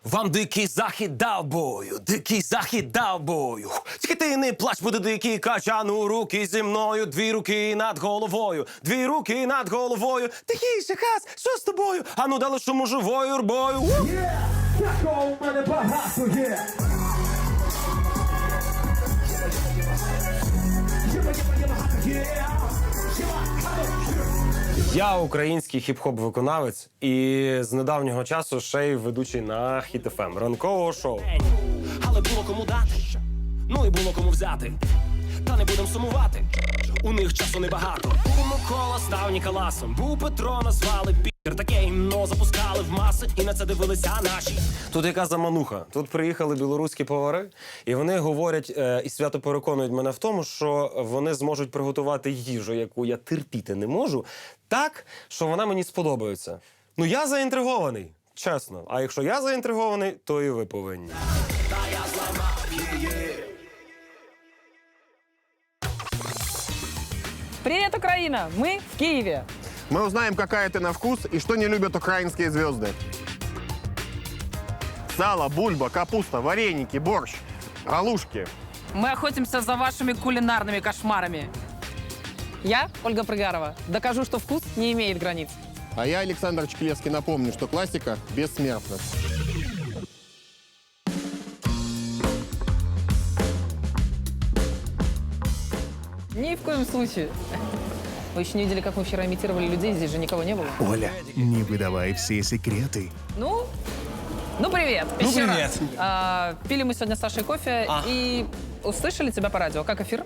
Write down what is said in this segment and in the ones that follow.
Вам дикий захід дав бою, дикий захід дав бою. Тільки ти не плач, буде дикий качану руки зі мною. Дві руки над головою, дві руки над головою. Тихіше, хас, що з тобою? Ану, дали шуму живою юрбою. Такого в мене багато є. Я український хіп-хоп виконавець і з недавнього часу ще й ведучий на Хіт ФМ ранкового шоу. Але було кому дати, ну і було кому взяти. Та не будем сумувати, у них часу небагато. Був Микола, став Ніколасом, був Петро, назвали Пітер. Таке гімно запускали в маси, і на це дивилися наші. Тут яка замануха. Тут приїхали білоруські повари, і вони говорять і свято переконують мене в тому, що вони зможуть приготувати їжу, яку я терпіти не можу, так, що вона мені сподобається. Ну, я заінтригований, чесно. А якщо я заінтригований, то і ви повинні. Привет, Украина! Мы в Киеве. Мы узнаем, какая ты на вкус и что не любят украинские звезды. Сало, бульба, капуста, вареники, борщ, галушки. Мы охотимся за вашими кулинарными кошмарами. Я, Ольга Прыгарова, докажу, что вкус не имеет границ. А я, Александр Чкилевский, напомню, что классика бессмертна. Ни в коем случае. Вы еще не видели, как мы вчера имитировали людей, здесь же никого не было. Оля, не выдавай все секреты. Ну привет. Ну, Еще привет. раз. Пили мы сегодня с Сашей кофе и услышали тебя по радио. Как эфир?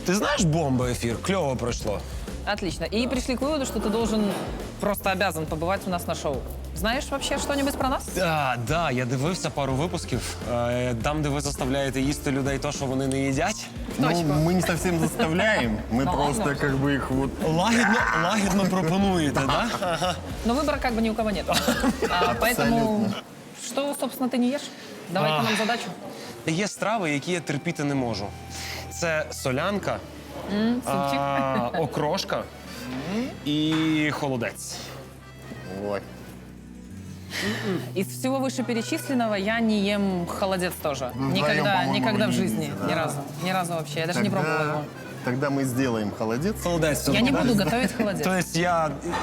Ти знаєш, бомба ефір, кльово пройшло. Отлично. И пришли к выводу, что ты должен, просто обязан побывать у нас на шоу. Знаешь вообще что-нибудь про нас? Да, я дивився пару випусків, там, де ви заставляєте їсти людей то, що вони не їдять. Точку. Ну, мы не совсем заставляем, мы Ну, просто ладно. как бы их вот... Лагідно пропонуєте, да? Но выбора как бы ни у кого нет. Поэтому, что, собственно, ты не ешь? Давай-ка нам задачу. Є страви, які я терпіти не можу. Це солянка, Супчик. окрошка і холодець. Ой. Из всего вышеперечисленного я не ем холодец тоже. по-моему, Никогда в не жизни. едите, да. Ни разу. Ни разу вообще. Я даже не пробовала его. Тогда мы сделаем холодец. Холодець. Я не буду готовить холодец. Тобто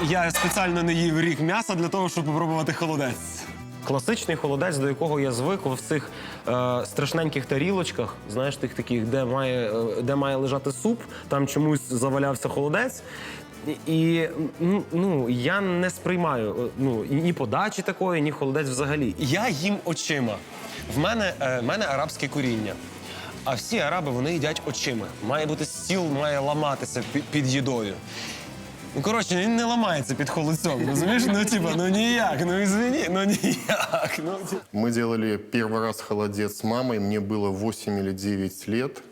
я спеціально не їв рік м'яса для того, щоб попробувати холодець. Класичний холодець, до якого я звик в цих страшненьких тарілочках, знаєш, тих таких, де має лежати суп, там чомусь завалявся холодець. І я не сприймаю ні подачі такої, ні холодець взагалі. Я їм очима. В мене арабське коріння. А всі араби, вони їдять очима. Має бути стіл, має ламатися під їдою. Ну, коротше, він не ламається під холодцем, розумієш? Ну ніяк, ну извини, ну ніяк. Мы делали первый раз холодец с мамой, мне было 8 или 9 лет.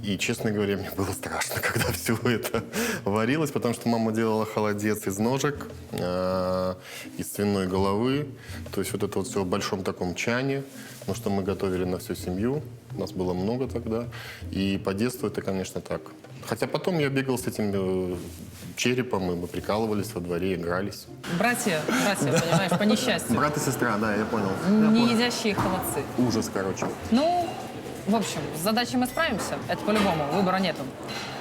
И, честно говоря, мне было страшно, когда все это варилось, потому что мама делала холодец из ножек, из свиной головы. То есть вот это вот все в большом таком чане, потому что мы готовили на всю семью. Нас было много тогда. И по детству это, конечно, так. Хотя потом я бегал с этим черепом, и мы прикалывались во дворе, игрались. Братья, понимаешь, по несчастью. Брат и сестра, да, я понял. Не едящие холодцы. Ужас, короче. Ну, в общем, с задачей мы справимся. Это по-любому, выбора нету.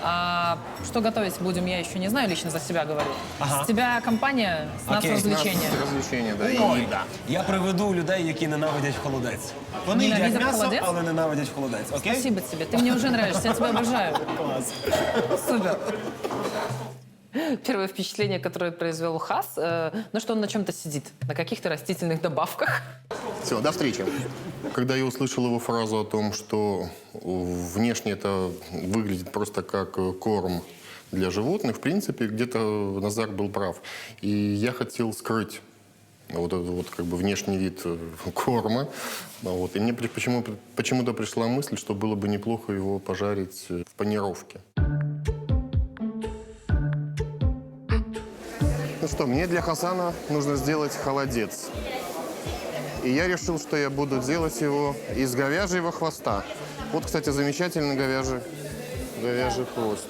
А что готовить будем, я еще не знаю, лично за себя говорю. С тебя компания, с нас Окей, с нас развлечения. Развлечения, да, и еда. Я приведу людей, які ненавидять холодець. Вони їдять Ненавидять м'ясо, холодець? але ненавидять холодець. Окей? Спасибо тебе, ты мне уже нравишься, я тебя обожаю. Клас. Супер. Первое впечатление, которое произвел Хас, ну что он на чем-то сидит, на каких-то растительных добавках. Все, до встречи. Когда я услышал его фразу о том, что внешне это выглядит просто как корм для животных, в принципе, где-то Назар был прав. И я хотел скрыть вот этот вот как бы внешний вид корма. Вот. И мне почему-то пришла мысль, что было бы неплохо его пожарить в панировке. Ну что, мне для Хасана нужно сделать холодец. И я решил, что я буду делать его из говяжьего хвоста. Вот, кстати, замечательный говяжий хвост.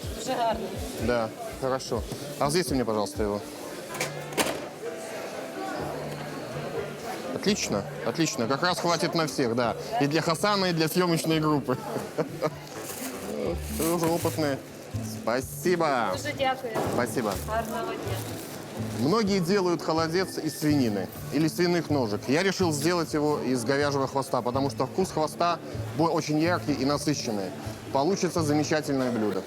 Да, хорошо. А взвесьте мне, пожалуйста, его. Отлично, отлично. Как раз хватит на всех, да. И для Хасана, и для съемочной группы. Вы уже опытные. Спасибо. Дуже дякую. Спасибо. Гарного дня. Многие делают холодец из свинины или свиных ножек. Я решил сделать его из говяжьего хвоста, потому что вкус хвоста очень яркий и насыщенный. Получится замечательное блюдо.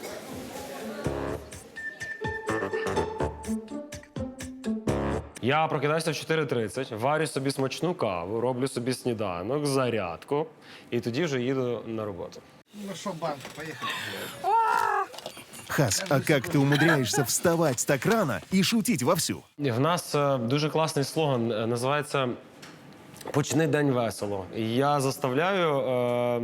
Я прокидаюся в 4:30, варю собі смачну каву, роблю собі сніданок, зарядку і тоді вже їду на роботу. Хас, а как ты умудряешься вставать так рано и шутить вовсю? В нас дуже класний слоган, називається «Почни день весело». І я заставляю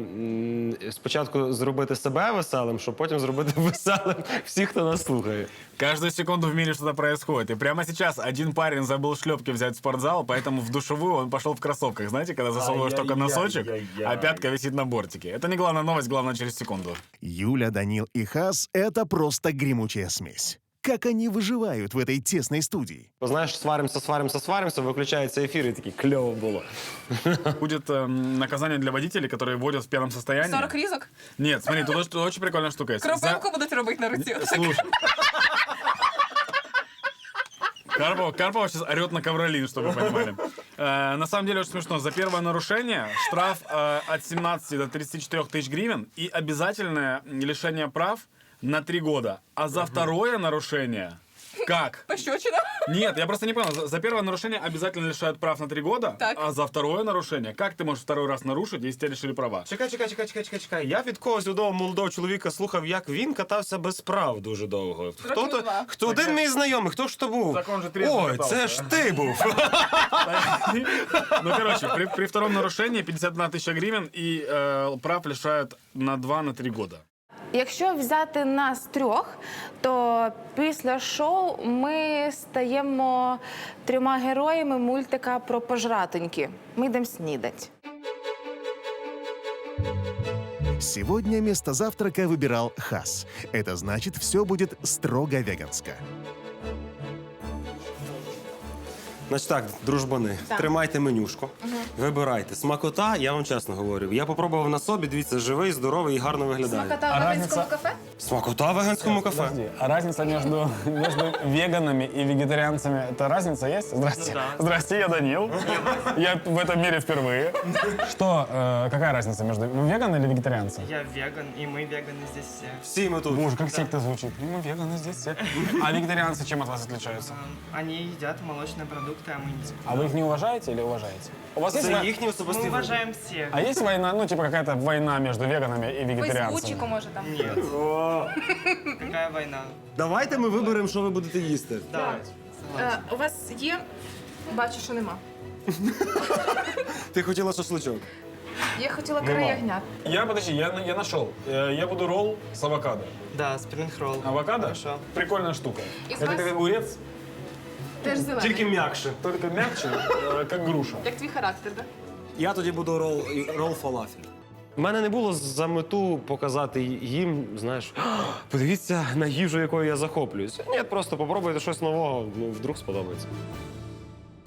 спочатку зробити себе веселим, щоб потім зробити веселим всіх, хто нас слухає. Каждую секунду в мире что-то происходит. И прямо сейчас один парень забыл шлепки взять в спортзал, поэтому в душевую он пошел в кроссовках. Знаете, когда засовываешь только носочек, а пятка висит на бортике. Это не главная новость, главное через секунду. Юля, Данил и Хас — это просто гремучая смесь. Как они выживают в этой тесной студии? Знаєш, сваримося, виключається ефір і такий кльово було. Будет наказание для водителей, которые водят в пьяном состоянии. 40 різок? Нет, смотри, тут очень прикольная штука есть. Кропивку будуть робити на руці. Слушай. Карпова сейчас орет на ковролин, чтобы вы понимали. На самом деле очень смешно. За первое нарушение штраф от 17 до 34 тысяч гривен и обязательное лишение прав на 3 года. А за второе нарушение... Как? Пощечина? Нет, я просто не понял. За первое нарушение обязательно лишают прав на 3 года, Так. а за второе нарушение, как ты можешь второй раз нарушить, если тебя лишили права? Чекай. Я від когось удового молодого чоловіка слухав, як він катався без прав дуже довго. Хто один мій знайомий, хто ж то був? Так он же трезво Ой, катався. це ж ти був. Ну, короче, при втором нарушении 51 тысяча гривен и прав лишают на 2-3 года. Якщо взяти нас трьох, то після шоу ми стаємо 3 героями мультика про пожратоньки. Ми йдемо снідать. Сегодня место завтрака выбирал Хас. Это значит, все будет строго веганsko. Значить так, дружбани, тримайте менюшку, вибирайте. Смакота, я вам чесно говорю, я попробував на собі, дивіться, живий, здоровий і гарно виглядає. Смакота в веганському кафе? Смакота в веганському кафе. А разница между веганами и вегетарианцами, это разница есть? Здрасте. Здрасте, я Данил. Я в этом мире впервые. Что, какая разница между веган или вегетарианцем? Я веган, и мы веганы здесь все. Всі ми тут. Боже, как секта звучит. Мы веганы здесь все. А вегетарианцы чем от вас отличаются? Они едят молочные продукты, а мы не. А вы их не уважаете или уважаете? У вас есть Це їхній Мы особистий вибір. уважаем всех. А есть война, ну типа какая-то война между веганами и вегетарианцами? може там. Нет. Какая война? Давайте ми виберемо, що ви будете їсти. Давайте. У вас є? Бачу, що нема. Ти хотіла шашличок? Я хотіла краягнят. Подожди, я нашел. Я буду ролл с авокадо. Да, спринг-ролл. Авокадо? Хорошо. Прикольная штука. Из Это вас- как огурец, Теж зелений. Тільки м'якше. только мягче, как груша. Як твій характер, так? Я тоді буду рол фалафель. У мене не було за мету показати їм, знаєш, подивіться на їжу, якою я захоплююсь. Ні, просто попробуйте щось нового, ну, вдруг сподобається.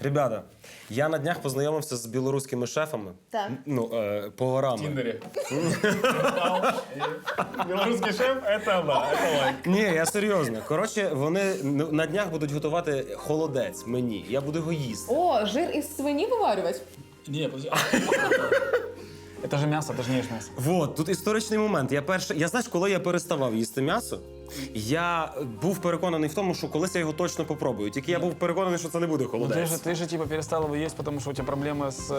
Ребята, я на днях познайомився з білоруськими шефами. Так. Ну, поварами. Тиндере. Белорусский шеф — это да, это лайк. Ні, я серйозно. Коротше, вони на днях будуть готувати холодець мені. Я буду його їсти. О, жир із свині виварювати? Не, подожди. Это же мясо, ты же не ешь мясо. Вот, тут історичний момент. Я знаєш, коли я переставав їсти м'ясо, я був переконаний в тому, що колись я його точно попробую. Тільки я був переконаний, що це не буде холодець. Ты же типа перестал его есть, потому что у тебя проблемы с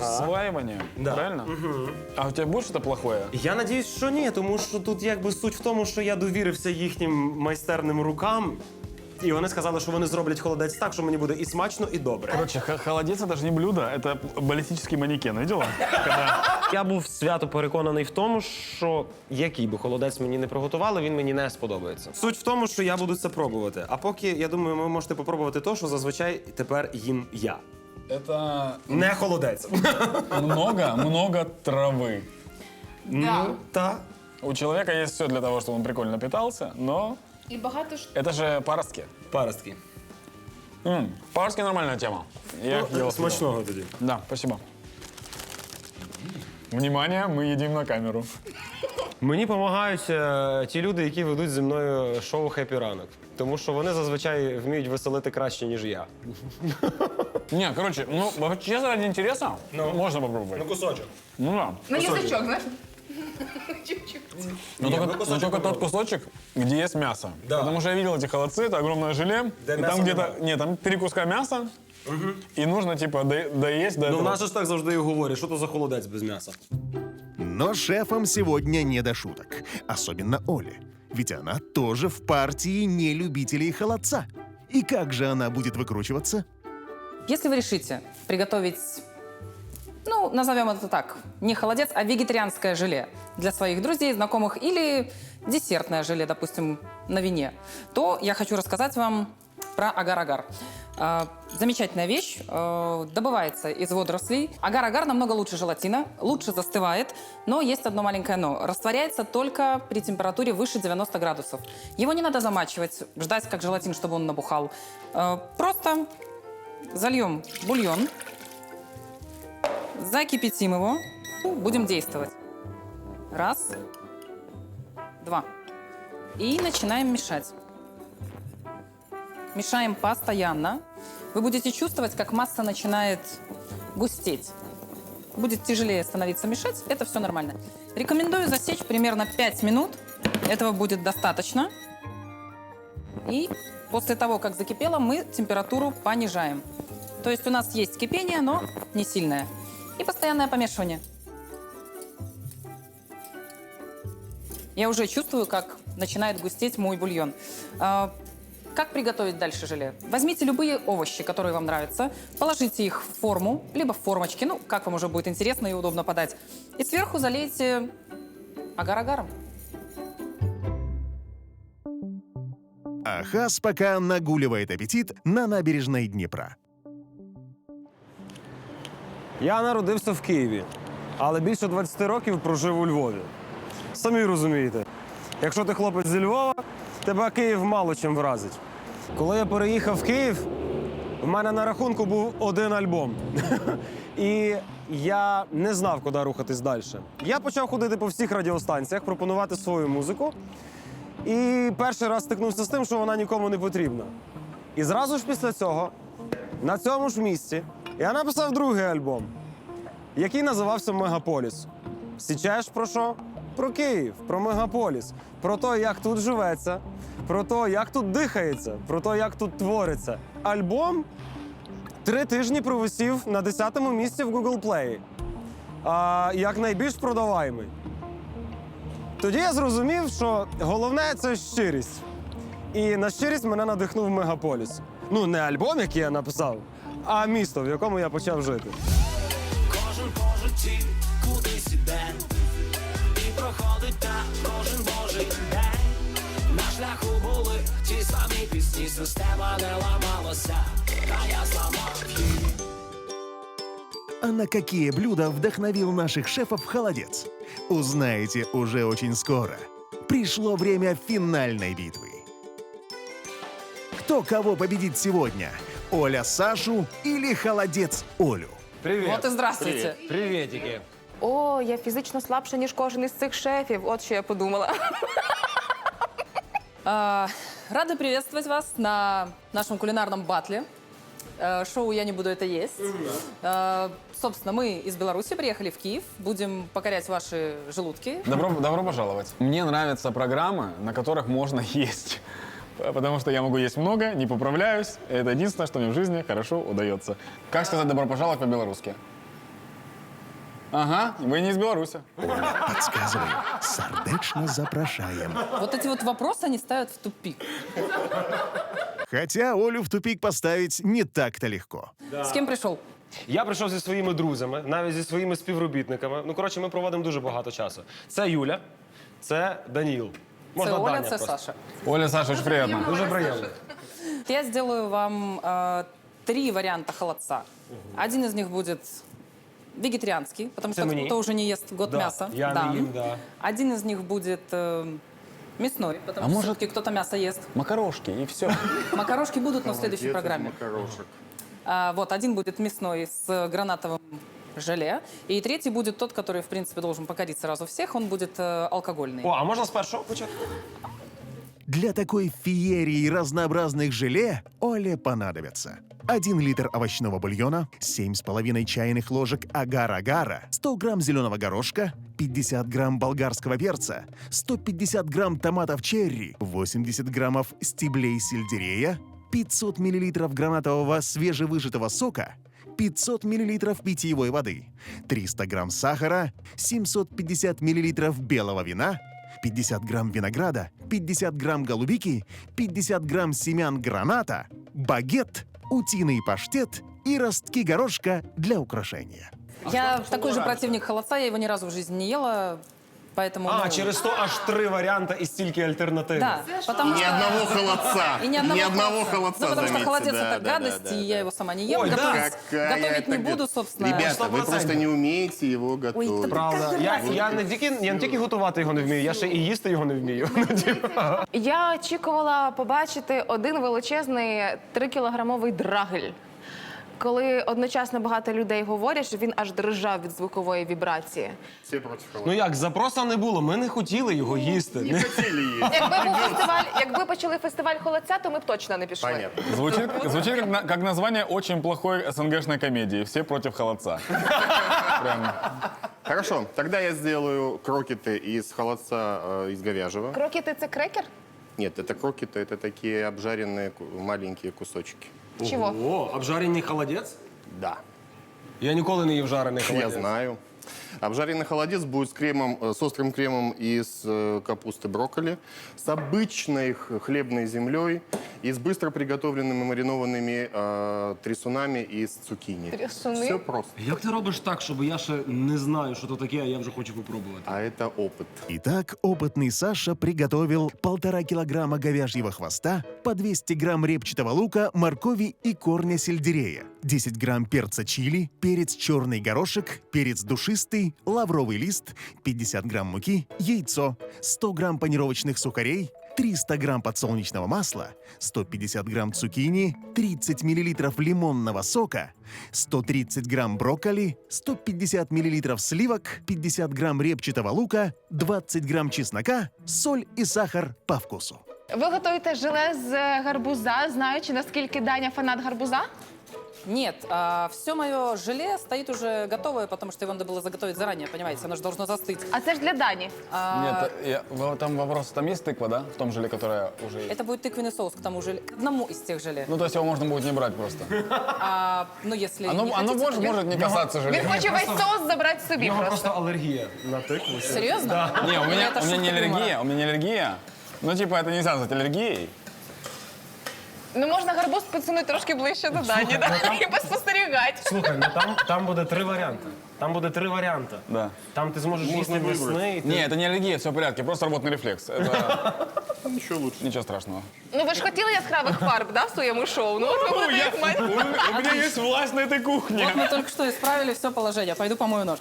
усваиванием, Да. правильно? А у тебя будет что-то плохое? Я надіюсь, що ні, тому що тут якби суть в тому, що я довірився їхнім майстерним рукам, і вони сказали, що вони зроблять холодець так, що мені буде і смачно, і добре. Короче, холодец — это же не блюдо, это баллистический манекен, видела? Я був свято переконаний в тому, що який би холодець мені не приготували, він мені не сподобається. Суть в тому, що я буду це пробувати. А поки, я думаю, ви можете попробувати те, що зазвичай тепер їм я. Это Не холодець. много травы. Ну, та. У человека есть все для того, чтобы он прикольно питался, но І багато ж. это же паростки. Паростки. По-арски нормальная тема. Я их ел. Смачного тоді. Да, спасибо. Внимание, мы едим на камеру. Мені допомагають ті люди, які ведуть зі мною шоу «Хеппі ранок». Тому що вони зазвичай вміють веселити краще, ніж я. Не, короче, ну, честно, ради интереса, можно попробовать. Кусочок. Ну да. На язичок, знаєш? Но только тот кусочек, где есть мясо. Да. Потому что я видел эти холодцы, это огромное желе. Да, и мяса там где-то, много. нет, там 3 куска мяса. И нужно, типа, доесть до Ну, в этого. нас же ж так завжди і говорять, що то за холодець без м'яса. Но шефам сегодня не до шуток. Особенно Оле. Ведь она тоже в партии нелюбителей холодца. И как же она будет выкручиваться? Если вы решите приготовить, ну, назовем это так, не холодец, а вегетарианское желе для своих друзей, знакомых или десертное желе, допустим, на вине, то я хочу рассказать вам про агар-агар. Замечательная вещь, добывается из водорослей. Агар-агар намного лучше желатина, лучше застывает, но есть одно маленькое но. Растворяется только при температуре выше 90 градусов. Его не надо замачивать, ждать как желатин, чтобы он набухал. Просто зальем бульон, закипятим его, будем действовать. Раз, два. И начинаем мешать. Мешаем постоянно. Вы будете чувствовать, как масса начинает густеть. Будет тяжелее становиться мешать, это все нормально. Рекомендую засечь примерно 5 минут. Этого будет достаточно. И после того, как закипело, мы температуру понижаем. То есть у нас есть кипение, но не сильное. И постоянное помешивание. Я уже чувствую, как начинает густеть мой бульон. Как приготовить дальше желе? Возьмите любые овощи, которые вам нравятся, положите их в форму, либо в формочки, ну, как вам уже будет интересно и удобно подать. И сверху залейте агар-агаром. А Хас пока нагуливает аппетит на набережной Дніпра. Я народився в Києві, але більше 20 років прожив у Львові. Самі розумієте, якщо ти хлопець зі Львова, тебе Київ мало чим вразить. Коли я переїхав в Київ, в мене на рахунку був один альбом. І я не знав, куди рухатись далі. Я почав ходити по всіх радіостанціях, пропонувати свою музику. І перший раз стикнувся з тим, що вона нікому не потрібна. І зразу ж після цього, на цьому ж місці, я написав другий альбом, який називався «Мегаполіс». Січаєш про що? Про Київ, про мегаполіс, про те, як тут живеться, про те, як тут дихається, про те, як тут твориться. Альбом 3 тижні провисів на 10-му місці в Google Play. Як найбільш продаваємий. Тоді я зрозумів, що головне – це щирість. І на щирість мене надихнув «Мегаполіс». Ну, не альбом, який я написав, а місто, в якому я почав жити. Кожен по житті кудись іде, і проходить так кожен божий день. На шляху були ті самі пісні, система не ламалася, та я зламав її. А на какие блюда вдохновил наших шефов холодец? Узнаете уже очень скоро. Пришло время финальной битвы. Кто кого победит сегодня? Оля Сашу или холодец Олю? Привіт. Вот и здравствуйте. Привітики. О, я фізично слабша, ніж кожен із цих шефів. От що я подумала. Рада приветствовать вас на нашем кулинарном батле. Шоу «Я не буду это есть». Собственно, мы из Беларуси приехали в Киев. Будем покорять ваши желудки. Добро пожаловать. Мне нравятся программы, на которых можно есть. Потому что я могу есть много, не поправляюсь. Это единственное, что мне в жизни хорошо удается. Как сказать «добро пожаловать» по-белорусски? Ага, вы не из Беларуси. Оля, подсказываю. Сердечно запрошаем. Вот эти вот вопросы они ставят в тупик. Хотя Олю в тупик поставить не так-то легко. С кем пришел? Я прийшов зі своїми друзями, навіть зі своїми співробітниками. Ну, коротше, ми проводимо дуже багато часу. Це Юля, це Даніл. Це Оля, Даня це просто. Саша. Оля, Саша, очень приятно. Дуже приємно. Я сделаю вам 3 варианта холодца. Один из них будет вегетарианский, потому что Это мне? кто уже не ест год Да, мяса. я не ем, да. Один из них будет Мясной, потому что все-таки кто-то мясо ест. Макарошки, и все. Макарошки будут, но в следующей Молодец, программе. макарошек. Вот, один будет мясной с гранатовым желе, и третий будет тот, который, в принципе, должен покорить сразу всех, он будет алкогольный. О, а можна з першого почати? Для такой феерии разнообразных желе Оле понадобится 1 литр овощного бульона, 7,5 чайных ложек агар-агара, 100 грамм зеленого горошка, 50 грамм болгарского перца, 150 грамм томатов черри, 80 граммов стеблей сельдерея, 500 миллилитров гранатового свежевыжатого сока, 500 миллилитров питьевой воды, 300 грамм сахара, 750 миллилитров белого вина, 50 грамм винограда, 50 грамм голубики, 50 грамм семян граната, багет, утиный паштет и ростки горошка для украшения. Я такой же противник холодца, я его ни разу в жизни не ела, поэтому... А, ну, через то аж 3 варіанти і стільки альтернатив. Да, потому Ни что... одного холодца. И ни одного холодца, Ну, потому что заметьте. холодец Да, это да, гадость, да, да, и я его сама не ем. Ой, да? Готовить не это буду, гадость. собственно. Ребята, вы 100%. просто не умеете его готовить. Правда. Я не тільки готувати його не вмію, я ще і їсти його не вмію. Я очікувала побачити один величезний 3-кілограмовий драгель. Коли одночасно багато людей говорять, що він аж дрижав від звукової вібрації. Все против Ну холодца. як, запроса не було, ми не хотіли його їсти. Не хотели есть. Якби почали фестиваль холодця, то ми б точно не пішли. Понятно. Звучит как название очень плохой СНГшной комедии. Все против холодца. Прям. Хорошо, тогда я сделаю крокеты из холодца, из говяжьего. Крокети – це крекер? Нет, это крокеты, это такие обжаренные маленькие кусочки. Чого? О, обжарений холодець? Да, Я ніколи не їв жарений я холодець. знаю. Обжаренный холодец будет с кремом, с острым кремом из капусты брокколи, с обычной хлебной землей и с быстро приготовленными маринованными трясунами из цукини. Трясуни? Все просто. Як ти робиш так, щоб я ще не знаю, що то таке, а я вже хочу попробувати? А это опыт. Итак, опытный Саша приготовил 1,5 килограмма говяжьего хвоста, по 200 грамм репчатого лука, моркови и корня сельдерея, 10 грамм перца чили, перец черный горошек, перец душистый, лавровый лист, 50 грамм муки, яйцо, 100 грамм панировочных сухарей, 300 грамм подсолнечного масла, 150 грамм цукини, 30 миллилитров лимонного сока, 130 грамм брокколи, 150 миллилитров сливок, 50 грамм репчатого лука, 20 грамм чеснока, соль и сахар по вкусу. Ви готуєте желе з гарбуза, знаючи, наскільки Даня фанат гарбуза? Нет, все мое желе стоит уже готовое, потому что его надо было заготовить заранее, понимаете, оно же должно застыть. А це ж для Дані. Там вопрос, там есть тыква, да? В том желе, которое уже есть? Это будет тыквенный соус к тому желе, к одному из тех желе. Ну, то есть его можно будет не брать просто. Ну, если не Оно хотите, то может не касаться Він желе. хоче весь соус забрати собі просто. алергія на тикву. Серьезно? Не, у меня Это не шутка аллергия, у меня не аллергия. Ну, типа, это нельзя назвать аллергией. Ну, можна гарбуз підсунути трошки ближче до Дані, да? І поспостерігати. Слухай, ну там буде 3 варіанти. Там буде 3 варіанти. Да. Там ти зможеш їсти весни. і ти- Не, это не аллергия, все в порядке, просто работный рефлекс. Это Еще лучше. ничего страшного. Ну, ви ж хотіли яскравих фарб, да, в своєму шоу? Ну, от ви будете як мать. У меня есть власть на этой кухне. Вот мы только что исправили все положение. Пойду помою нож.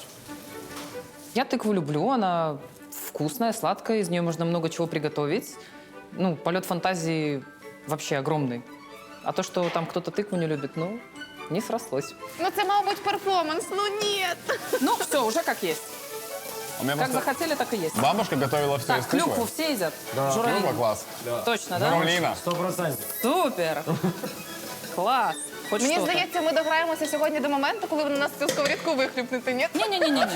Я тыкву люблю, она вкусная, сладкая, из нее можно много чего приготовить. Ну, полет фантазии вообще огромный. А то, что там кто-то тыкву не любит, ну, не срослось. Ну, це, мабуть, перформанс. Ну, ні. Ну, все, уже как есть. У меня Как просто захотели, так и есть. бабушка готовила все Так, из клюкву тыквы. все едят? Клюква Журавлину. класс. Точно, да? Журавлина. 100%. Супер! Класс! Хоть Мені что-то. здається, ми дограємося сьогодні до моменту, коли ви на нас цю сковорідку вихлюпнете, ні? Не-не-не-не.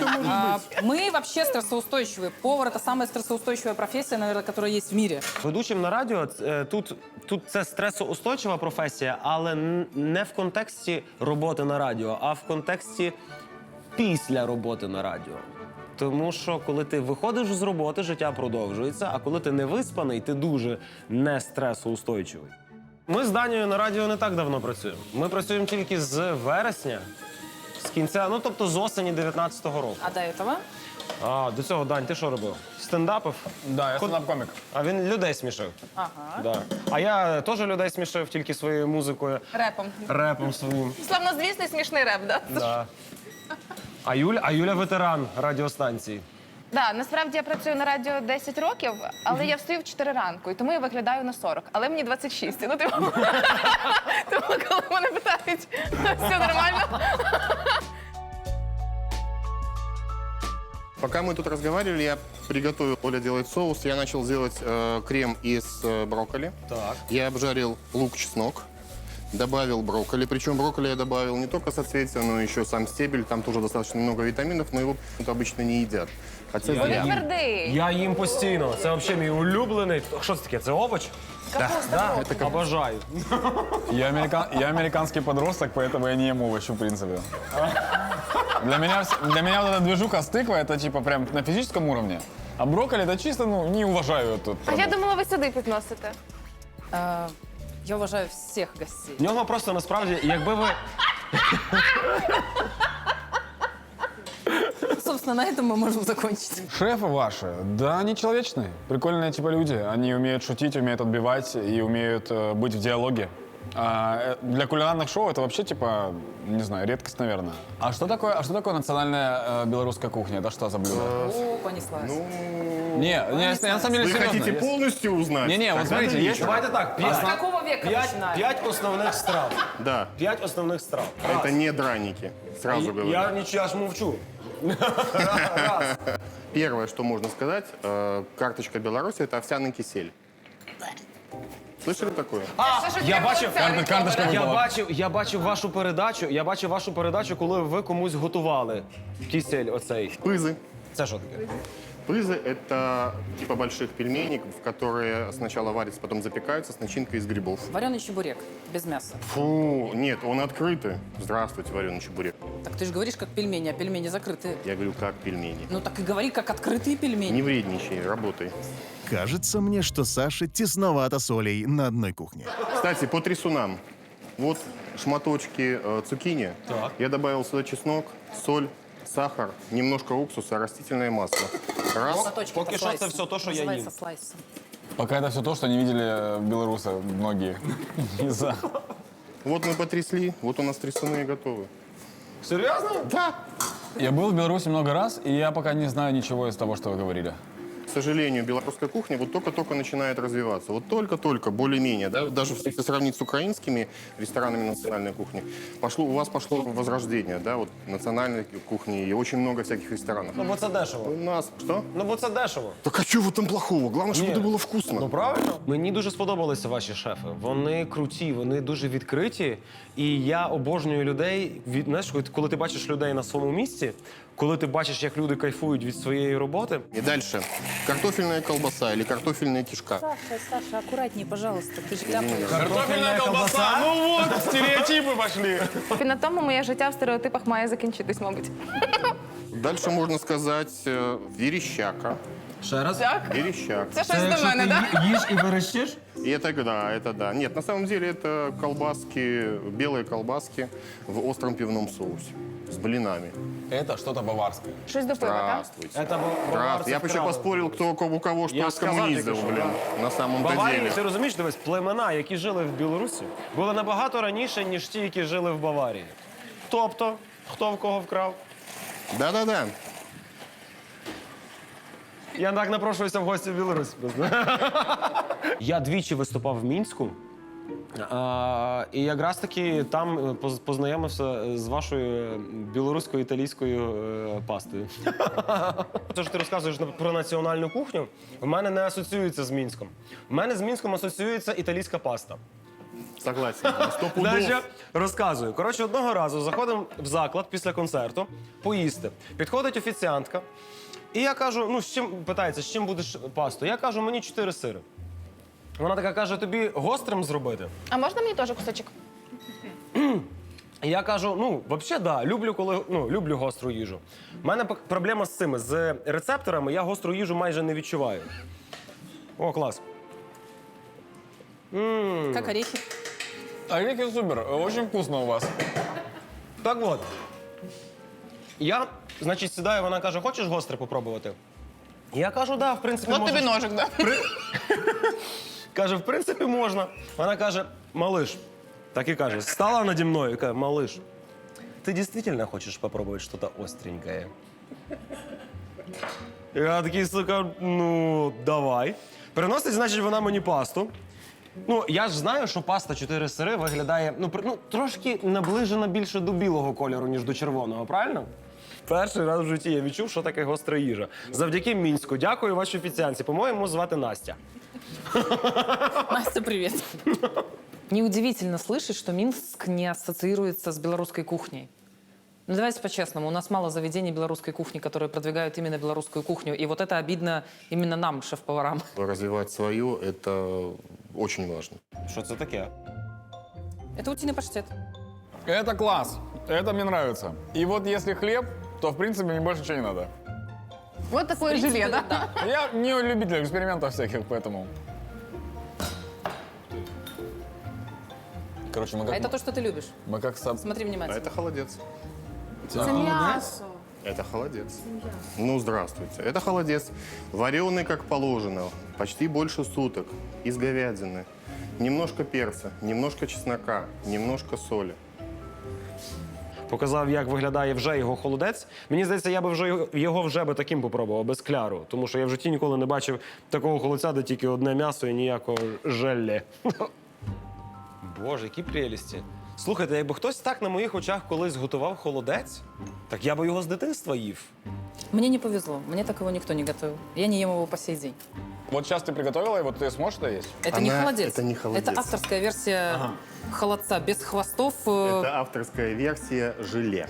Мы вообще стрессоустойчивые. Повар — это самая стрессоустойчивая профессия, наверное, которая есть в мире. Ведучим на радіо тут це стресоустойчива професія, але не в контексті роботи на радіо, а в контексті після роботи на радіо. Тому що коли ти виходиш з роботи, життя продовжується, а коли ти не виспаний, ти дуже не стресоустойчивий. Ми з Данією на радіо не так давно працюємо. Ми працюємо тільки з вересня, з кінця, ну тобто з осені 19-го року. А до этого? А, до цього, Дань, ти що робив? Стендапив? Да, я стендап-комик. А він людей смішив. Ага. Да. А я теж людей смішив, тільки своєю музикою, Репом. репом своїм. Славнозвісний смішний реп, да? Да. А Юля ветеран радіостанції. Да, насправді я працюю на радіо 10 років, але я встаю в 4 ранку, і тому я виглядаю на 40. Але мені 26. Ну, тому коли мене питають, все нормально? Пока мы тут разговаривали, я приготовил, Оля делает соус, я начал делать крем из брокколи. Так. Я обжарил лук-чеснок, добавил брокколи. Причем брокколи я добавил не только соцветия, но еще сам стебель. Там тоже достаточно много витаминов, но его обычно не едят. Хотя Бо він зря. твердий. Я їм постійно. Це взагалі мій улюблений. Що це таке? Це овоч? Капуста. Да, обожаю. Я американский подросток, поэтому я не ем овощи, в принципе. Для меня вот эта движуха с тыквой, это типа прям на физическом уровне. А брокколи это чисто, ну, не уважаю этот А я думала, ви сюди підносите. Я уважаю всех гостей. В нього просто насправді, якби ви. Собственно, на этом мы можем закончить. Шефы ваши, да, они человечные, прикольные типа люди. Они умеют шутить, умеют отбивать и умеют быть в диалоге. Для кулинарных шоу это вообще типа, не знаю, редкость, наверное. А что такое национальная белорусская кухня? Это что за блюдо? О, понеслась. Не, я на самом деле Вы серьезно. хотите полностью узнать? Не-не, вот Тогда смотрите, да есть- ничего. Давайте так, С какого века начинаем? п'ять основних страв. Да, 5 основних страв. это не драники, сразу говорю. Я нічого, я ж мовчу. Раз. Первое, что можно сказать, карточка Беларуси – это овсяный кисель. Слышали такое? Я бачив, Карточка я бачив вашу передачу, коли ви комусь готували кисель оцей. Пызы. Це що таке? Пызы – это типа больших пельменей, в которые сначала варятся, потом запекаются с начинкой из грибов. Вареный чебурек без мяса. Фу, нет, он открытый. Здравствуйте, вареный чебурек. Так ты же говоришь, как пельмени, а пельмени закрытые. Я говорю, как пельмени. Ну так и говори, как открытые пельмени. Не вредничай, работай. Кажется мне, что Саше тесновато с Олей на одной кухне. Кстати, по трясунам. Вот шматочки цукини. Так. Я добавил сюда чеснок, соль, сахар, немножко уксуса, растительное масло. Раз. Шматочки Поки по що це слайсам. все то, що я Называется їм. слайсом. Пока это все то, что не видели белорусы многие. Из-за... Вот мы потрясли, вот у нас трясуны готовы. Серйозно? Да. Я был в Беларуси много раз, и я пока не знаю ничего из того, что вы говорили. К сожалению, белорусская кухня вот только-только начинает развиваться. Вот только-только, более-менее, да, даже если сравнить с украинскими ресторанами национальной кухни, у вас пошло возрождение, да, вот национальной кухни, и очень много всяких ресторанов. Ну, бо це дешево. У нас, что? Ну, бо це дешево. Так а что в этом плохого? Главное, чтобы Нет. это было вкусно. Ну правильно. Мені дуже сподобалися ваші шефи. Вони круті, вони дуже відкриті. І я обожнюю людей. Знаєш, коли ти бачиш людей на своєму місці, коли ти бачиш, як люди кайфують від своєї роботи. И дальше. Картофельная колбаса или картофельная кишка. Саша, аккуратнее, пожалуйста. Ты же ляпаешь. Картофельна колбаса. Ну вот, стереотипы пошли. І на тому моє життя в стереотипах має закінчитись, мабуть. Дальше можно сказать верещака. Ще раз. Верещак. Це щось до мене, так? Їж і верещиш? И это да. Нет, на самом деле это колбаски, белые колбаски в остром пивном соусе. С блинами. Это что-то баварское. Щось до пива, так? Здравствуйте. Це Здравствуйте. Я бы еще поспорил, кто у кого что Я сказал скоммунизил, только что, блин, на самом-то Баварії, деле. ти розумієш, дивись, племена, які жили в Білорусі, були набагато раніше, ніж ті, які жили в Баварії. Тобто, хто в кого вкрав? Да-да-да. Я так напрошуюся в гості в Білорусь. Я двічі виступав в Мінську. І якраз таки там познайомився з вашою білорусько-італійською пастою. Те, що ти розказуєш про національну кухню, в мене не асоціюється з Мінськом. В мене з Мінськом асоціюється італійська паста. Согласен. 100 пудов. Знаєш, я розказую. Коротше, одного разу заходимо в заклад після концерту поїсти. Підходить офіціантка, і я кажу, ну, питається, з чим будеш пасту? Я кажу, мені 4 сири. Вона така каже, тобі гострим зробити? А можна мені теж кусочок? І я кажу, ну, взагалі, да, люблю гостру їжу. У мене проблема з цими, з рецепторами, я гостру їжу майже не відчуваю. О, клас. Как орехи. Орехи супер, очень вкусно у вас. Так от. Я, значить, сідаю, вона каже, хочеш гостре попробувати? Я кажу, да, в принципі, От можеш. тобі ножик, так? Каже, в принципі, можна. Вона каже, малыш, так і каже, стала наді мною і каже, малыш, ти дійсно хочеш попробувати щось остренькое? Я такий, сука, ну, давай. Приносить, значить, вона мені пасту. Ну, я ж знаю, що паста 4 сири виглядає, трошки наближена більше до білого кольору, ніж до червоного, правильно? Перший раз в житті я відчув, що таке гостра їжа. Завдяки Мінську. Дякую вашій офіціанці. По-моєму, звати Настя. Настя, привет. Неудивительно слышать, что Минск не ассоциируется с белорусской кухней. Ну, давайте по-честному, у нас мало заведений белорусской кухни, которые продвигают именно белорусскую кухню, и вот это обидно именно нам, шеф-поварам. Развивать свое – это очень важно. Що це таке? Это утиный паштет. Это класс. Это мне нравится. И вот если хлеб, то, в принципе, мне больше ничего не надо. Вот такое желе, да? Я не любитель экспериментов всяких, поэтому... Короче, мы А как... это то, что ты любишь. Мы как Смотри А внимательно. это холодец. Це м'ясо. Это холодец. Ну, здравствуйте. Это холодец. Вареный как положено. Почти больше суток. Из говядины. Немножко перца, немножко чеснока, немножко соли. Показав, як виглядає вже його холодець. Мені здається, я би вже його вже би таким попробував, без кляру. Тому що я в житті ніколи не бачив такого холодця, де тільки одне м'ясо і ніякого желлі. Боже, які прелісті. Слухайте, якби хтось так на моїх очах колись готував холодець, так я би його з дитинства їв. Мне не повезло, мне так его никто не готовил. Я не ем его по сей день. Вот сейчас ты приготовила его, ты сможешь это есть? Это не холодец. это не холодец. Это авторская версия холодца без хвостов. Это авторская версия желе.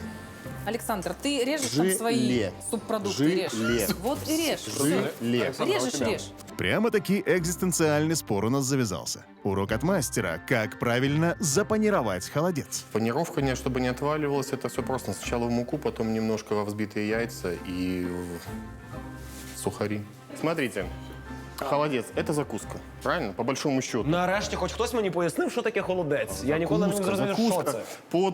Александр, ты режешь там свои Желе. субпродукты? Желе. Режь. Вот и режь. Желе. Режешь, режь. Прямо-таки экзистенциальный спор у нас завязался. Урок от мастера, как правильно запанировать холодец. Панировка, чтобы не отваливалось, это все просто. Сначала в муку, потом немножко во взбитые яйца и в сухари. Смотрите, холодец – это закуска, правильно? По большому счету. Нарешті хоч хтось мені пояснив, що таке холодець. Я ніколи не зрозумів, що це. Под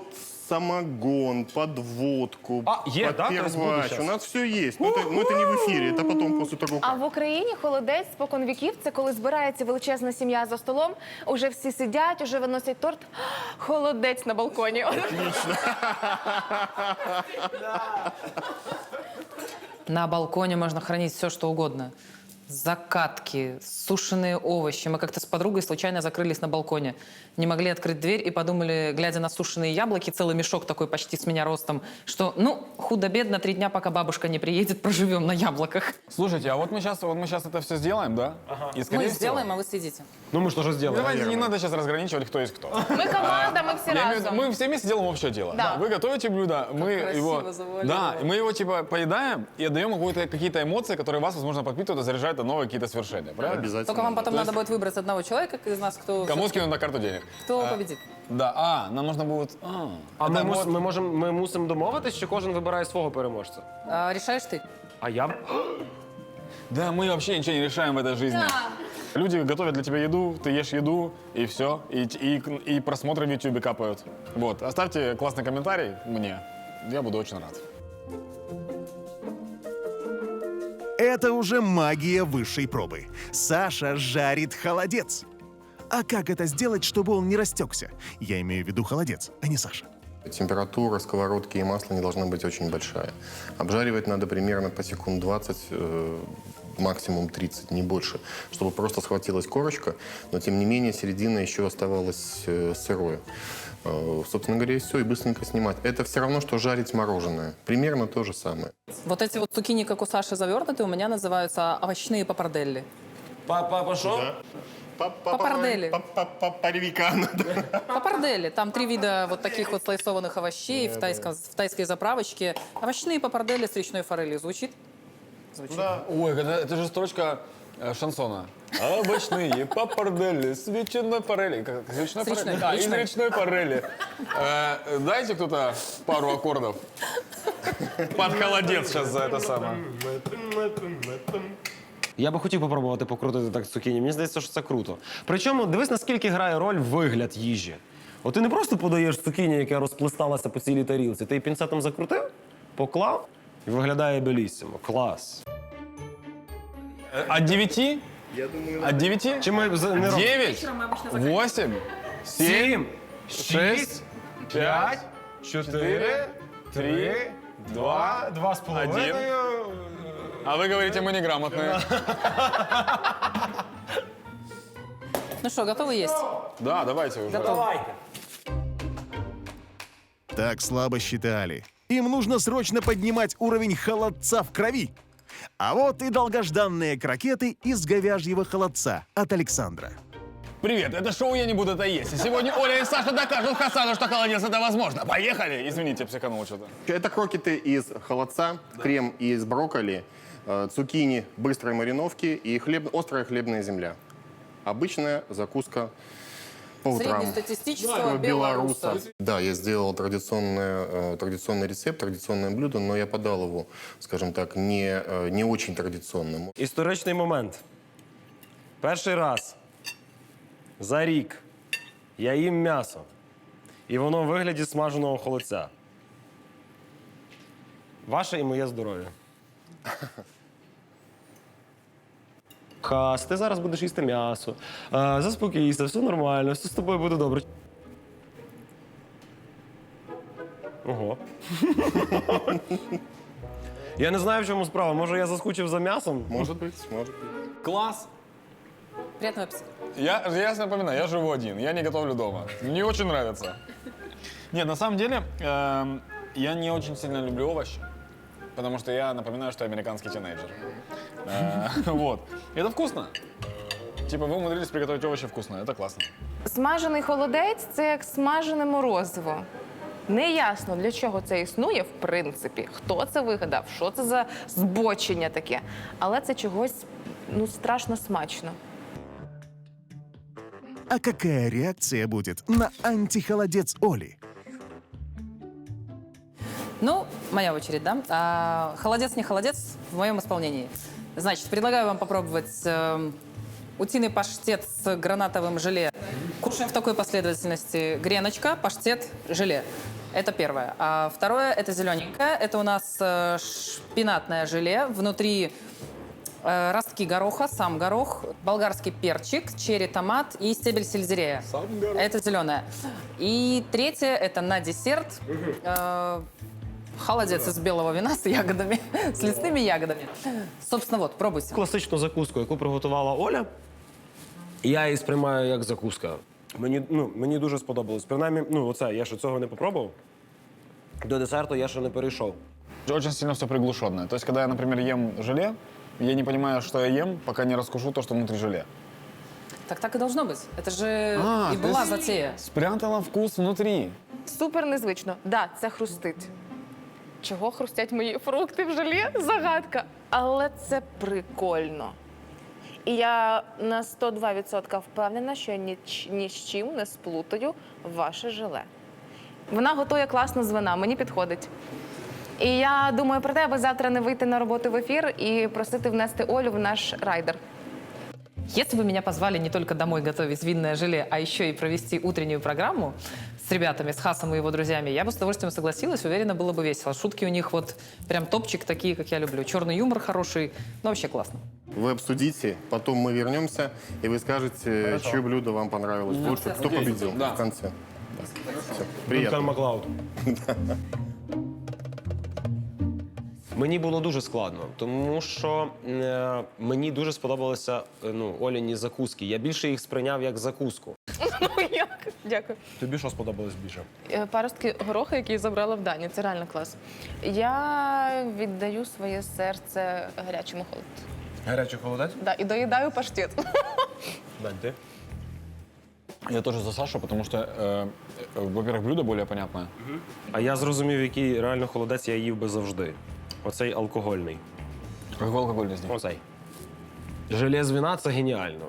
самогон, под водку, А, є, под да? То есть буду первач. щас. У нас все есть. Но это не в эфире, это потом после того, А как... в Україні холодець спокон віків – це коли збирається величезна сім'я за столом, уже всі сидять, уже виносять торт. Холодець на балконі. На балконе можно хранить все, что угодно. Закатки, сушеные овощи. Мы как-то с подругой случайно закрылись на балконе. Не могли открыть дверь и подумали, глядя на сушеные яблоки, целый мешок такой почти с меня ростом, что, ну, худо-бедно 3 дня, пока бабушка не приедет, проживем на яблоках. Слушайте, а вот мы сейчас это все сделаем, да? И, скорее Мы всего- сделаем, а вы следите. Ну ми ж теж зробимо. Давайте не надо сейчас разграничивать, кто есть кто. Ми команда, ми всі Я имею в виду, разом. мы все вместе делаем общее дело. Да. Вы готовите блюдо, мы красиво его, завуалировано. да, и мы его типа поедаем и отдаем какие-то эмоции, которые вас, возможно, подпитывают и заряжают на новые какие-то свершения, правильно? Обязательно. Только вам потом То надо есть- будет выбрать одного человека из нас, кто, Кому скинуть на карту денег? кто победит. Да, нам нужно будет... А это ми мусимо домовитись, що кожен вибирає свого переможця. Решаешь ты? А я... Да, мы вообще ничего не решаем в этой жизни. Люди готовят для тебя еду, ты ешь еду, и все. И просмотры в YouTube капают. Вот. Оставьте классный комментарий мне. Я буду очень рад. Это уже магия высшей пробы. Саша жарит холодец. А как это сделать, чтобы он не растекся? Я имею в виду холодец, а не Саша. Температура сковородки и масла не должна быть очень большая. Обжаривать надо примерно по секунд 20, максимум 30, не больше, чтобы просто схватилась корочка, но тем не менее середина еще оставалась сырой. Собственно говоря, и все, и быстренько снимать. Это все равно, что жарить мороженое. Примерно то же самое. Вот эти вот цукини, как у Саши, завернуты, у меня называются овощные папарделли. Папа, що? Папардели. Паревикано. Папардели. Там 3 вида вот таких вот слайсованных овощей в тайской заправочке. Овощные папардели с речной форелью. Звучит? Звучит. Ой, это же строчка шансона. Овощные папардели с ветчиной форели. Как, с речной С речной, форели? Да, из речной. речной форели. Дайте кто-то пару аккордов. Под холодец сейчас за это самое. Я би хотів попробувати покрутити так цукіні. Мені здається, що це круто. Причому, дивись, наскільки грає роль вигляд їжі. От ти не просто подаєш цукіні, яке розплисталося по цілій тарілці. Ти її пінцетом закрутив, поклав і виглядає белісімо. Клас. От 9? От 9? Чи ми не робимо? 9, 8, 7, 6, 5, 4, 3, 2, 2,5. А вы говорите, мы неграмотные. Ну что, готовы есть? Да, давайте уже. Давайте. Так слабо считали. Им нужно срочно поднимать уровень холодца в крови. А вот и долгожданные крокеты из говяжьего холодца от Александра. Привет, это шоу «Я не буду это есть». И сегодня Оля и Саша докажут Хасану, что холодец это возможно. Поехали! Извините, психанул что-то. Это крокеты из холодца, крем из брокколи, цукини быстрой мариновки и острая хлебная земля. Обычная закуска по утрам. Среднестатистического белоруса. Да, я сделал традиционный рецепт, традиционное блюдо, но я подал его, скажем так, не очень традиционным. Історичний момент. Перший раз за рік я їм м'ясо. І воно в вигляді смаженого холодця. Ваше і моє здоров'я. Хас, ти зараз будеш їсти м'ясо. Заспокійся, все нормально, все з тобою буде добре. Ого. Я не знаю, в чому справа. Може, я заскучив за м'ясом? Может быть, может быть. Класс. Приятного аппетита. Я напоминаю, я живу один, я не готовлю дома. Мне очень нравится. Нет, на самом деле, я не очень сильно люблю овощи, потому что я напоминаю, что я американский тинейджер. Вот. Это вкусно. Типа вы умудрились приготовить овощи вкусно, это классно. Смажений холодець – це як смажене морозиво. Неясно, для чого це існує, в принципі. Хто це вигадав, що це за збочення таке. Але це чогось, страшно смачно. А какая реакция будет на антихолодец Оли? Ну, моя очередь, да? Холодец не холодец в моем исполнении. Значит, предлагаю вам попробовать утиный паштет с гранатовым желе. Кушаем в такой последовательности: греночка, паштет, желе. Это первое. А второе, это зелененькое. Это у нас шпинатное желе. Внутри ростки гороха, сам горох, болгарский перчик, черри, томат и стебель сельдерея. Это зеленое. И третье, это на десерт. Холодец из белого вина с ягодами, с лесными ягодами. Собственно, вот, пробуйте. Класичну закуску, яку приготувала Оля, я її сприймаю як закуска. Мені дуже сподобалось. Принаймні, оце, я ще цього не попробував. До десерту я ще не перейшов. Очень сильно все приглушенное. То есть, когда я, например, ем желе, я не понимаю, что я ем, пока не раскушу то, что внутри желе. Так и должно быть. Это же и была затея. Спрятала вкус внутри. Супер незвично. Да, це хрустить. Чого хрустять мої фрукти в желе? Загадка. Але це прикольно. І я на 102% впевнена, що я ні з чим не сплутаю ваше желе. Вона готує класно з вина, мені підходить. І я думаю про те, аби завтра не вийти на роботу в ефір і просити внести Олю в наш райдер. Если бы меня позвали не только домой готовить винное желе, а еще и провести утреннюю программу с ребятами, с Хасом и его друзьями, я бы с удовольствием согласилась, уверена, было бы весело. Шутки у них вот прям топчик, такие, как я люблю. Черный юмор хороший, ну вообще классно. Вы обсудите, потом мы вернемся, и вы скажете, чье блюдо вам понравилось больше, кто победил в конце. Все. Приятно. Маклауд. Мені було дуже складно, тому що мені дуже сподобалися Оліні закуски. Я більше їх сприйняв як закуску. Ну як? Дякую. Тобі що сподобалось більше? Паростки гороха, які забрала в Дані. Це реально клас. Я віддаю своє серце гарячому холодцю. Гарячий холодець? Да, і доїдаю паштет. Дань, ти? Я тоже за Сашу, потому что, во-первых, блюдо более понятное. А я зрозумів, який реально холодець я їв би завжди. Оцей алкогольний. Какой алкоголь здесь? Оцей. Желе з вина – це геніально.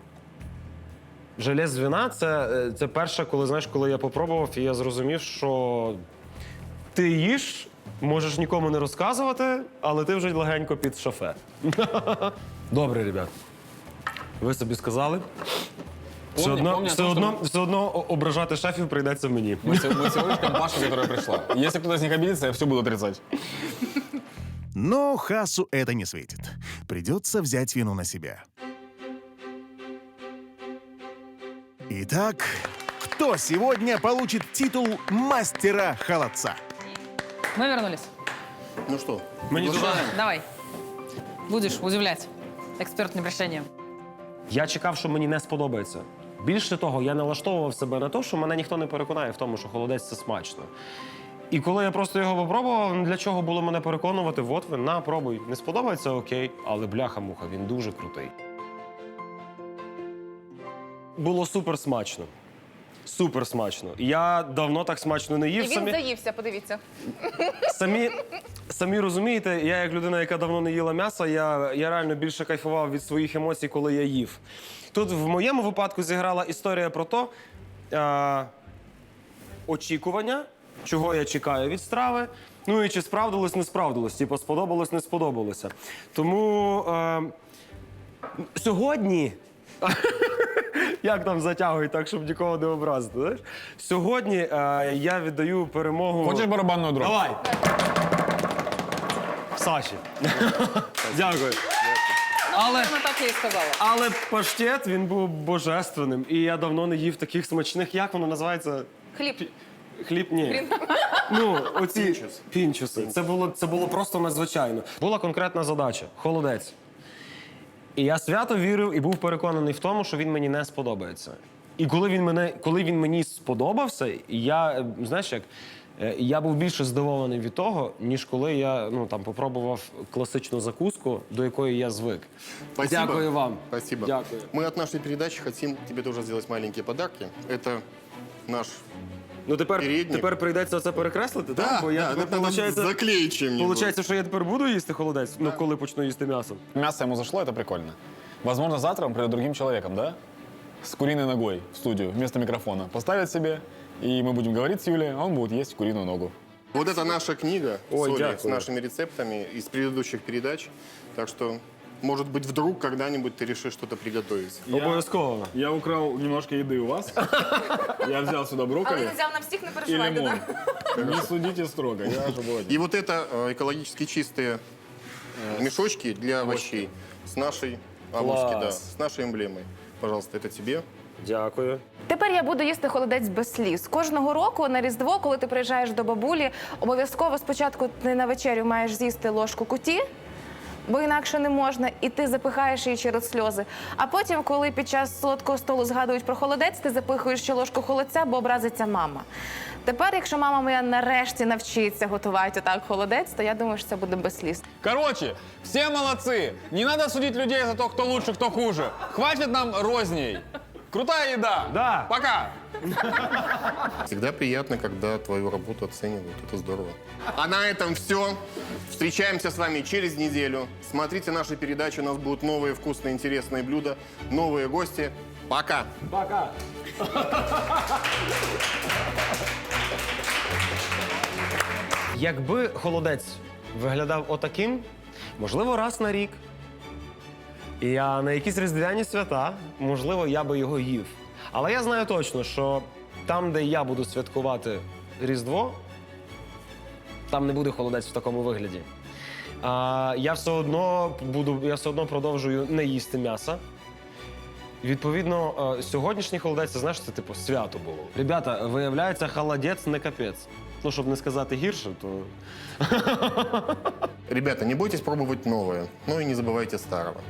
Желе з вина – це перше, коли я попробував, і я зрозумів, що ти їш, можеш нікому не розказувати, але ти вже легенько під шофе. Добре, ребят. Ви собі сказали. Все одно ображати шефів прийдеться мені. Мы всего лишь компашка, которая пришла. Если кто-то из них обидится, я все буду отрицать. Но Хасу это не светит. Придется взять вину на себя. Итак, кто сегодня получит титул мастера холодца? Мы вернулись. Ну что, Мені дуже... Давай. Будешь удивлять экспертным решением. Я чекав, що мені не сподобається. Більше того, я налаштовував себе на те, що мене ніхто не переконає в тому, що холодець це смачно. І коли я просто його попробував, для чого було мене переконувати? От він, на, пробуй. Не сподобається, окей, але бляха-муха, він дуже крутий. Було супер смачно. Супер смачно. Я давно так смачно не І їв. він заївся, подивіться. Самі розумієте, я як людина, яка давно не їла м'ясо, я реально більше кайфував від своїх емоцій, коли я їв. Тут в моєму випадку зіграла історія про те, очікування, чого я чекаю від страви, ну і чи справдилось, не справдилось, типу сподобалось, не сподобалося. Тому сьогодні, як там затягують так, щоб нікого не образити, знаєш? Сьогодні я віддаю перемогу... Хочешь барабанную дробь? Давай! Саші. Дякую. Она так я и сказала. Але паштет, він був божественним. І я давно не їв таких смачних, як воно називається? Хліб. Хліб? Ні. Ну, оці пінчуси. Це було просто надзвичайно. Була конкретна задача – холодець. І я свято вірив і був переконаний в тому, що він мені не сподобається. І коли він мені сподобався, я, знаєш як, я був більше здивований від того, ніж коли я попробував класичну закуску, до якої я звик. Спасибо. Дякую вам. Спасибо. Дякую. Мы от нашей передачи хотим тебе тоже сделать маленькие подарки. Это наш... Ну Передник. тепер прийдеться це перекреслити, так? Бо я тепер, надо заклеить чем-нибудь. Получається, що я тепер буду їсти холодець, ну коли почну їсти м'ясо. Мясо ему зашло, это прикольно. Возможно, завтра он придет другим человеком, да? С куриной ногой в студию вместо микрофона. Поставит себе, и мы будем говорить с Юлей, а он будет есть куриную ногу. Вот это наша книга Ой, с Олей, дякую. с нашими рецептами из предыдущих передач. Так что, может быть, вдруг когда-нибудь ты решишь что-то приготовить. Обов'язково. Я украл немножко еды у вас. Я взял сюда Але брокколи він взяв на всіх, не и переживайте. лимон. Да? Не судите строго, я ожидал. И вот это экологически чистые мешочки для овощей с нашей авоськи, да, с нашей эмблемой. Пожалуйста, это тебе. Дякую. Тепер я буду їсти холодець без сліз. Кожного року на Різдво, коли ти приїжджаєш до бабулі, обов'язково спочатку ти на вечерю маєш з'їсти ложку куті, бо інакше не можна, і ти запихаєш її через сльози. А потім, коли під час солодкого столу згадують про холодець, ти запихуєш ще ложку холодця, бо образиться мама. Тепер, якщо мама моя нарешті навчиться готувати отак холодець, то я думаю, що це буде без сліз. Короче, все молодцы. Не надо судить людей за то, кто лучше, кто хуже. Хватит нам розней. Крутая еда. Да. Пока. Всегда приятно, когда твою работу оценивают. Это здорово. А на этом все. Встречаемся с вами через неделю. Смотрите наши передачи. У нас будут новые вкусные, интересные блюда, новые гости. Пока. Пока. Якби холодець виглядав отаким, можливо, раз на рік, і на якісь різдвяні свята, можливо, я би його їв. Але я знаю точно, що там, де я буду святкувати Різдво, там не буде холодець в такому вигляді. Я все одно продовжую не їсти м'яса. Відповідно, сьогоднішній холодець, це, знаєш, це типу свято було. Ребята, виявляється, холодець не капець. Ну, щоб не сказати гірше, то... Ребята, не бойтесь пробовать новое, но и не забывайте старого.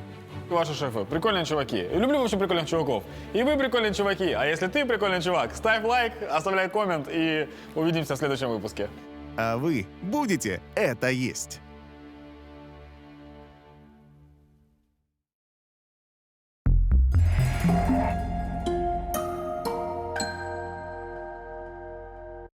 Ваши шефы прикольные чуваки. И люблю вообще прикольных чуваков. И вы прикольные чуваки. А если ты прикольный чувак, ставь лайк, оставляй коммент и увидимся в следующем выпуске. А вы будете это есть.